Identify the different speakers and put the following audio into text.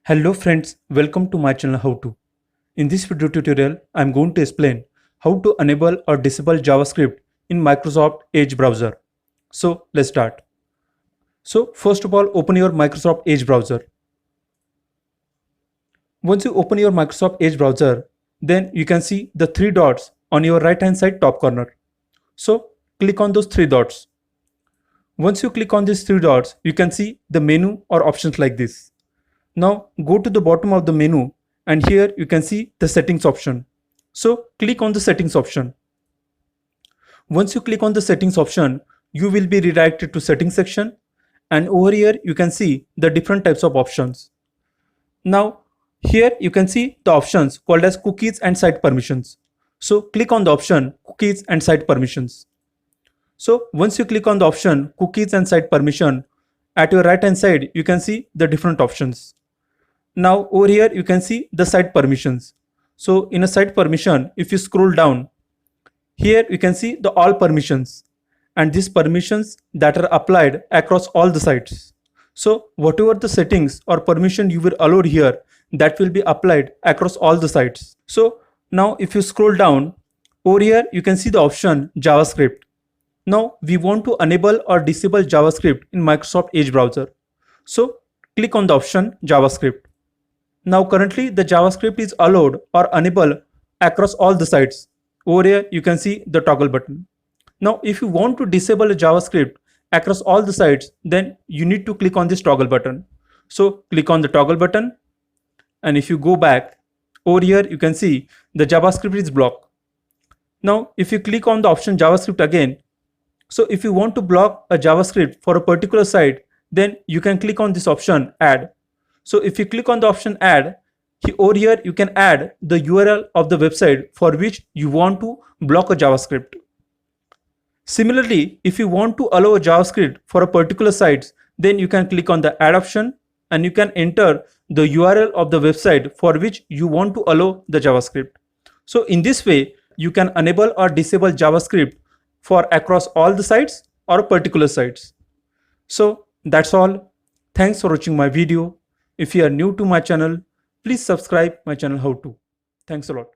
Speaker 1: Hello friends, welcome to my channel How To. In this video tutorial, I am going to explain how to enable or disable JavaScript in Microsoft Edge browser. So let's start. So first of all, open your Microsoft Edge browser. Once you open your Microsoft Edge browser, then you can see the three dots on your right hand side top corner. So click on those three dots. Once you click on these three dots, you can see the menu or options like this. Now go to the bottom of the menu and here you can see the settings option. So click on the settings option. Once you click on the settings option, you will be redirected to settings section, and over here you can see the different types of options. Now here you can see the options called as cookies and site permissions. So click on the option cookies and site permissions. So once you click on the option cookies and site permission, at your right hand side you can see the different options. Now over here you can see the site permissions. So in a site permission, if you scroll down, here you can see the all permissions, and these permissions that are applied across all the sites. So whatever the settings or permission you will allow here, that will be applied across all the sites. So now if you scroll down, over here you can see the option JavaScript. Now we want to enable or disable JavaScript in Microsoft Edge browser. So click on the option JavaScript. Now currently the JavaScript is allowed or enabled across all the sites. Over here you can see the toggle button. Now if you want to disable a JavaScript across all the sites, then you need to click on this toggle button. So click on the toggle button, and if you go back, over here you can see the JavaScript is blocked. Now if you click on the option JavaScript again, so if you want to block a JavaScript for a particular site, then you can click on this option add. So if you click on the option add, over here you can add the URL of the website for which you want to block a JavaScript. Similarly, if you want to allow a JavaScript for a particular site, then you can click on the add option and you can enter the URL of the website for which you want to allow the JavaScript. So in this way, you can enable or disable JavaScript for across all the sites or particular sites. So that's all. Thanks for watching my video. If you are new to my channel, please subscribe my channel How To. Thanks a lot.